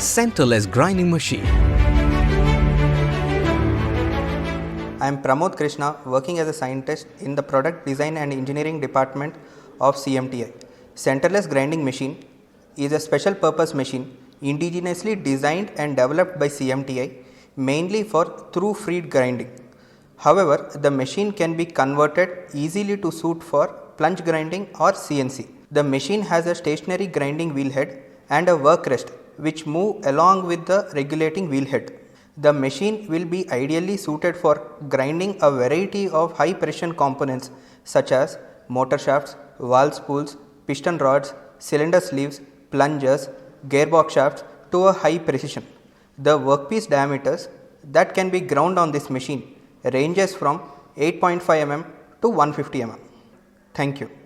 Centerless grinding machine. I am Pramod Krishna, working as a scientist in the Product Design and Engineering Department of CMTI. Centerless grinding machine is a special purpose machine indigenously designed and developed by CMTI mainly for through feed grinding. However, the machine can be converted easily to suit for plunge grinding or CNC. The machine has a stationary grinding wheelhead and a work rest which move along with the regulating wheelhead. The machine will be ideally suited for grinding a variety of high precision components such as motor shafts, valve spools, piston rods, cylinder sleeves, plungers, gearbox shafts to a high precision. The workpiece diameters that can be ground on this machine ranges from 8.5 mm to 150 mm. Thank you.